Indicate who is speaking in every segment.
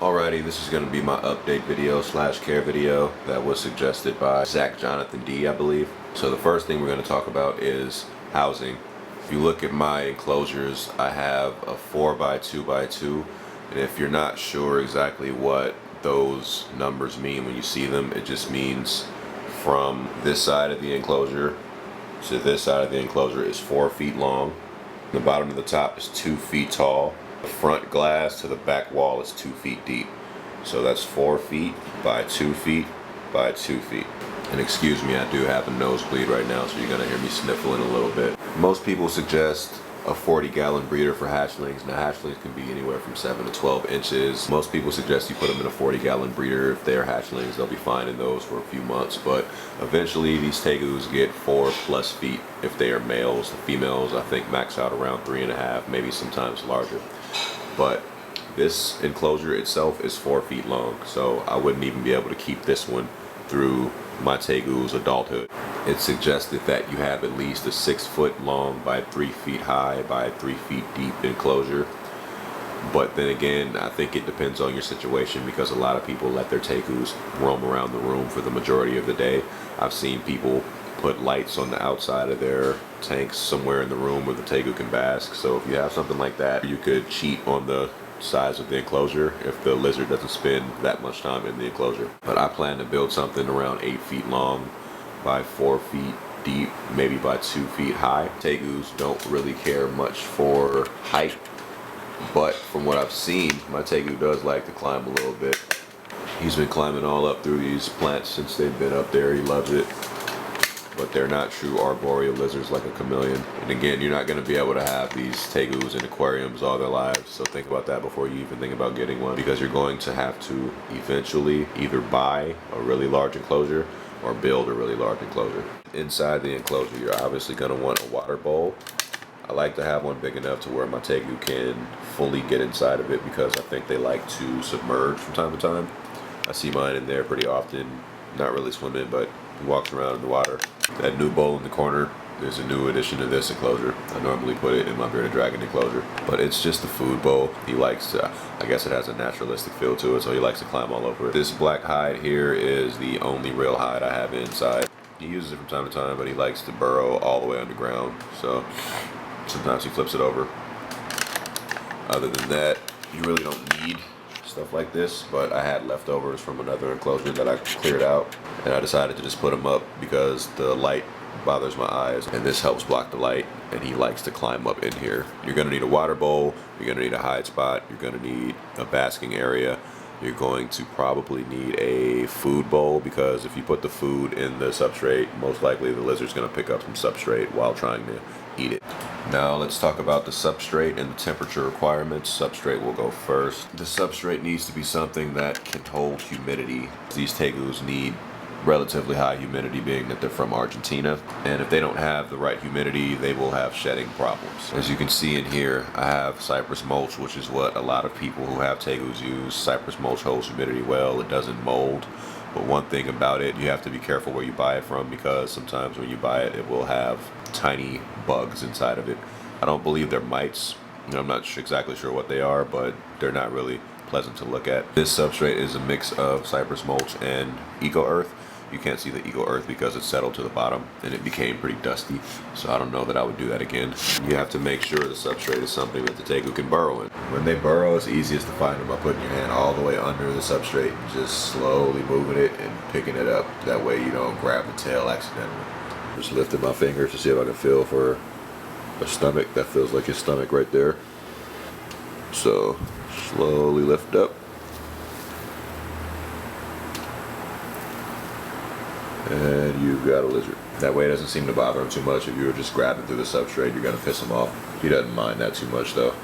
Speaker 1: Alrighty, this is going to be my update video / care video that was suggested by Zach Jonathan D, I believe. So the first thing we're going to talk about is housing. If you look at my enclosures, I have a 4x2x2, and if you're not sure exactly what those numbers mean when you see them, it just means from this side of the enclosure to this side of the enclosure is 4 feet long. The bottom to the top is 2 feet tall. The front glass to the back wall is 2 feet deep. So that's 4 feet by 2 feet by 2 feet. And excuse me, I do have a nosebleed right now, so you're gonna hear me sniffling a little bit. Most people suggest a 40-gallon breeder for hatchlings. Now hatchlings can be anywhere from 7 to 12 inches. Most people suggest you put them in a 40-gallon breeder. If they're hatchlings, they'll be fine in those for a few months, but eventually these tegus get 4+ feet if they are males. The females, I think, max out around 3.5, maybe sometimes larger. But this enclosure itself is 4 feet long, so I wouldn't even be able to keep this one through my tegu's adulthood. It's suggested that you have at least a 6 foot long by 3 feet high by 3 feet deep enclosure. But then again, I think it depends on your situation, because a lot of people let their tegus roam around the room for the majority of the day. I've seen people put lights on the outside of their tanks somewhere in the room where the tegu can bask. So if you have something like that, you could cheat on the size of the enclosure if the lizard doesn't spend that much time in the enclosure. But I plan to build something around 8 feet long by 4 feet deep, maybe by 2 feet high. Tegus don't really care much for height, but from what I've seen, my tegu does like to climb a little bit. He's been climbing all up through these plants since they've been up there. He loves it. But they're not true arboreal lizards like a chameleon. And again, you're not going to be able to have these tegus in aquariums all their lives, so think about that before you even think about getting one, because you're going to have to eventually either buy a really large enclosure or build a really large enclosure. Inside the enclosure, you're obviously going to want a water bowl. I like to have one big enough to where my tegu can fully get inside of it, because I think they like to submerge from time to time. I see mine in there pretty often, not really swimming, but he walks around in the water. That new bowl in the corner is a new addition to this enclosure. I normally put it in my bearded dragon enclosure, but it's just a food bowl. He likes to, I guess it has a naturalistic feel to it, so he likes to climb all over it. This black hide here is the only real hide I have inside. He uses it from time to time, but he likes to burrow all the way underground, so sometimes he flips it over. Other than that, you really don't need stuff like this, but I had leftovers from another enclosure that I cleared out, and I decided to just put them up because the light bothers my eyes, and this helps block the light, and he likes to climb up in here. You're going to need a water bowl, you're going to need a hide spot, you're going to need a basking area, you're going to probably need a food bowl, because if you put the food in the substrate, most likely the lizard's going to pick up some substrate while trying to eat it. Now let's talk about the substrate and the temperature requirements. Substrate will go first. The substrate needs to be something that can hold humidity. These tegus need relatively high humidity, being that they're from Argentina, and if they don't have the right humidity, they will have shedding problems. As you can see in here, I have cypress mulch, which is what a lot of people who have tegus use. Cypress mulch holds humidity well, it doesn't mold. But one thing about it, you have to be careful where you buy it from, because sometimes when you buy it, it will have tiny bugs inside of it. I don't believe they're mites. I'm not exactly sure what they are, but they're not really pleasant to look at. This substrate is a mix of cypress mulch and eco earth. You can't see the eco earth because it's settled to the bottom and it became pretty dusty, so I don't know that I would do that again. You have to make sure the substrate is something that the tegu can burrow in. When they burrow, it's easiest to find them by putting your hand all the way under the substrate, just slowly moving it and picking it up. That way you don't grab the tail accidentally. Just lifting my fingers to see if I can feel for a stomach. That feels like his stomach right there. So slowly lift up. And you've got a lizard. That way it doesn't seem to bother him too much. If you were just grabbing through the substrate, you're going to piss him off. He doesn't mind that too much though.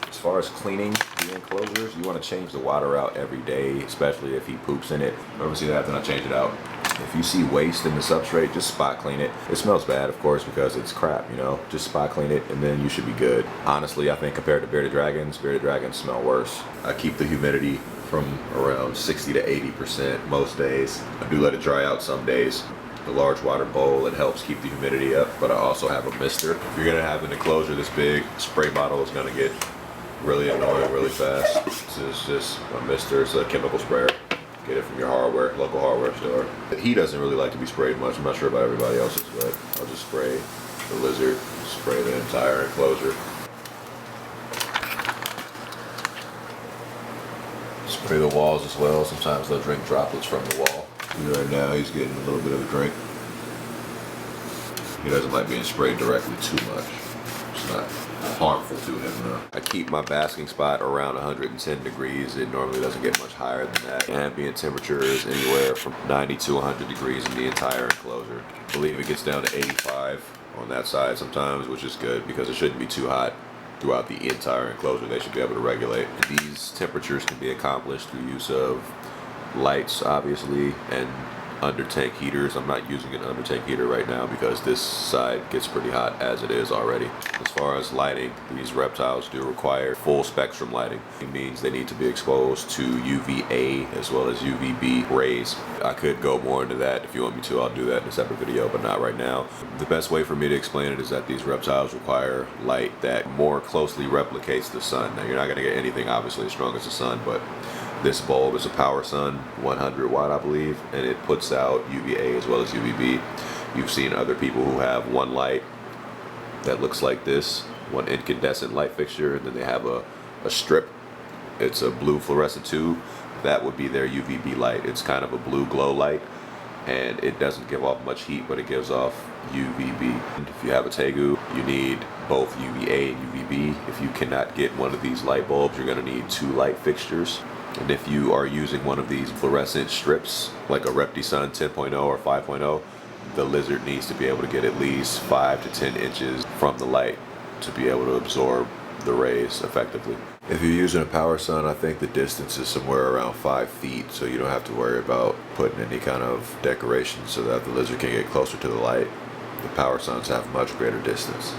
Speaker 1: As far as cleaning the enclosures, you want to change the water out every day, especially if he poops in it. Never see that, then I change it out. If you see waste in the substrate, just spot clean it. It smells bad, of course, because it's crap, just spot clean it and then you should be good. Honestly, I think compared to bearded dragons smell worse. I keep the humidity from around 60 to 80% most days. I do let it dry out some days. The large water bowl, it helps keep the humidity up, but I also have a mister. If you're gonna have an enclosure this big, the spray bottle is gonna get really annoying really fast. This is just a mister. It's a chemical sprayer. Get it from your local hardware store. He doesn't really like to be sprayed much. I'm not sure about everybody else's, but I'll just spray the lizard, spray the entire enclosure. Spray the walls as well. Sometimes they'll drink droplets from the wall. Right now he's getting a little bit of a drink. He doesn't like being sprayed directly too much. It's not harmful to him though. I keep my basking spot around 110 degrees. It normally doesn't get much higher than that. Ambient temperature is anywhere from 90 to 100 degrees in the entire enclosure. I believe it gets down to 85 on that side sometimes, which is good because it shouldn't be too hot throughout the entire enclosure. They should be able to regulate. These temperatures can be accomplished through use of lights, obviously, and under tank heaters. I'm not using an under tank heater right now because this side gets pretty hot as it is already. As far as lighting, these reptiles do require full spectrum lighting. It means they need to be exposed to UVA as well as UVB rays. I could go more into that if you want me to. I'll do that in a separate video, but not right now. The best way for me to explain it is that these reptiles require light that more closely replicates the sun. Now you're not going to get anything obviously as strong as the sun, but this bulb is a power sun, 100 watt I believe, and it puts out UVA as well as UVB. You've seen other people who have one light that looks like this, one incandescent light fixture, and then they have a strip. It's a blue fluorescent tube. That would be their UVB light. It's kind of a blue glow light, and it doesn't give off much heat, but it gives off UVB. If you have a Tegu, you need both UVA and UVB. If you cannot get one of these light bulbs, you're going to need two light fixtures. And if you are using one of these fluorescent strips, like a Repidemic 10.0 or 5.0, the lizard needs to be able to get at least 5 to 10 inches from the light to be able to absorb the rays effectively. If you're using a power sun, I think the distance is somewhere around 5 feet, so you don't have to worry about putting any kind of decoration so that the lizard can get closer to the light. The power suns have much greater distance.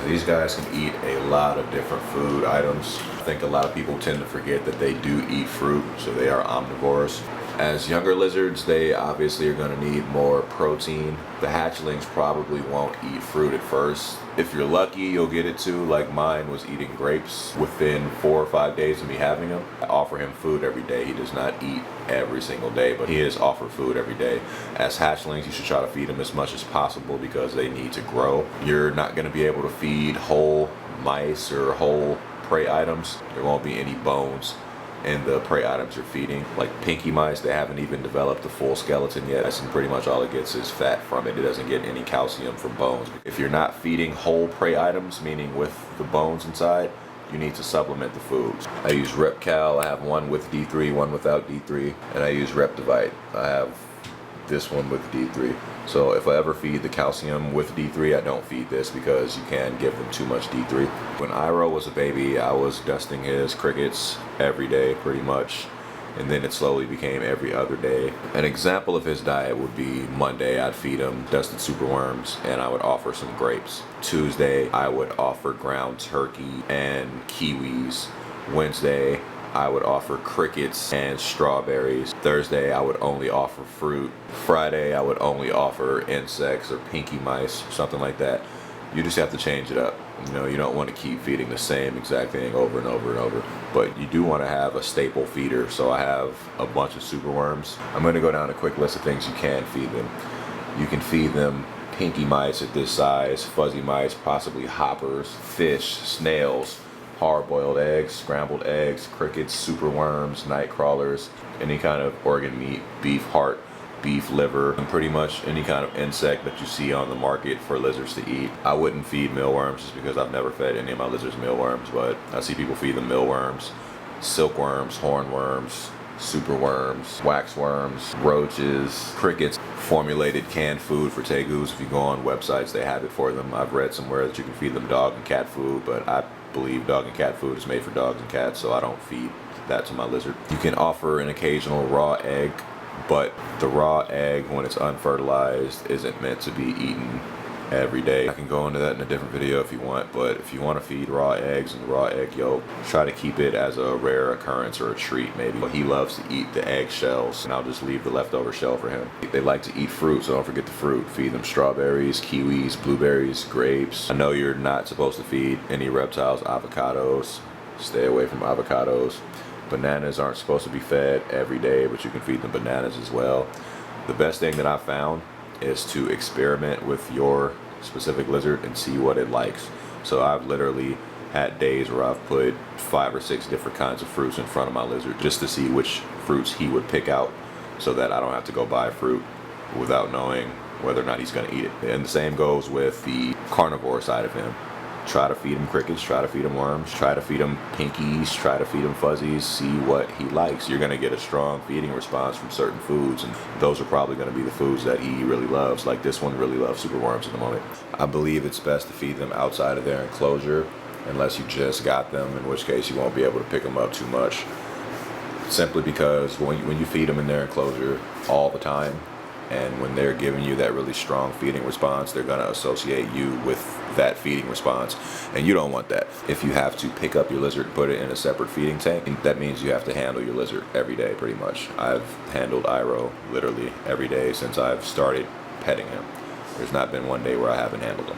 Speaker 1: These guys can eat a lot of different food items. I think a lot of people tend to forget that they do eat fruit, so they are omnivores. As younger lizards, they obviously are going to need more protein. The hatchlings probably won't eat fruit at first. If you're lucky, you'll get it too. Like mine was eating grapes within 4 or 5 days of me having him. I offer him food every day. He does not eat every single day, but he is offered food every day. As hatchlings, you should try to feed them as much as possible because they need to grow. You're not going to be able to feed whole mice or whole prey items. There won't be any bones in the prey items you're feeding. Like pinky mice, they haven't even developed the full skeleton yet, and pretty much all it gets is fat from it. It doesn't get any calcium from bones. If you're not feeding whole prey items, meaning with the bones inside, you need to supplement the foods. I use RepCal. I have one with D3, one without D3, and I use Repidemic. I have this one with D3. So if I ever feed the calcium with D3, I don't feed this because you can give them too much D3. When Iro was a baby, I was dusting his crickets every day pretty much, and then it slowly became every other day. An example of his diet would be Monday, I'd feed him dusted superworms and I would offer some grapes. Tuesday, I would offer ground turkey and kiwis. Wednesday, I would offer crickets and strawberries. Thursday, I would only offer fruit. Friday, I would only offer insects or pinky mice, something like that. You just have to change it up. You know, you don't want to keep feeding the same exact thing over and over and over, but you do want to have a staple feeder. So I have a bunch of superworms. I'm going to go down a quick list of things you can feed them. You can feed them pinky mice at this size, fuzzy mice, possibly hoppers, fish, snails, hard-boiled eggs, scrambled eggs, crickets, superworms, night crawlers, any kind of organ meat, beef heart, beef liver, and pretty much any kind of insect that you see on the market for lizards to eat. I wouldn't feed mealworms just because I've never fed any of my lizards mealworms, but I see people feed them mealworms, silkworms, hornworms, superworms, waxworms, roaches, crickets. Formulated canned food for tegus. If you go on websites, they have it for them. I've read somewhere that you can feed them dog and cat food, but I believe dog and cat food is made for dogs and cats, so I don't feed that to my lizard. You can offer an occasional raw egg, but the raw egg, when it's unfertilized, isn't meant to be eaten every day. I can go into that in a different video if you want, but if you want to feed raw eggs and raw egg yolk, try to keep it as a rare occurrence or a treat maybe. But he loves to eat the egg shells, and I'll just leave the leftover shell for him. They like to eat fruit, so don't forget the fruit. Feed them strawberries, kiwis, blueberries, grapes. I know you're not supposed to feed any reptiles avocados, Stay away from avocados. Bananas aren't supposed to be fed every day, but you can feed them bananas as well. The best thing that I found is to experiment with your specific lizard and see what it likes. So I've literally had days where I've put 5 or 6 different kinds of fruits in front of my lizard just to see which fruits he would pick out, so that I don't have to go buy fruit without knowing whether or not he's going to eat it. And the same goes with the carnivore side of him. Try to feed him crickets, try to feed him worms, try to feed him pinkies, try to feed him fuzzies, see what he likes. You're going to get a strong feeding response from certain foods, and those are probably going to be the foods that he really loves. Like this one really loves superworms at the moment. I believe it's best to feed them outside of their enclosure, unless you just got them, in which case you won't be able to pick them up too much. Simply because when you feed them in their enclosure all the time, and when they're giving you that really strong feeding response, they're going to associate you with that feeding response, and you don't want that. If you have to pick up your lizard and put it in a separate feeding tank, that means you have to handle your lizard every day pretty much. I've handled Iro literally every day since I've started petting him. There's not been one day where I haven't handled him.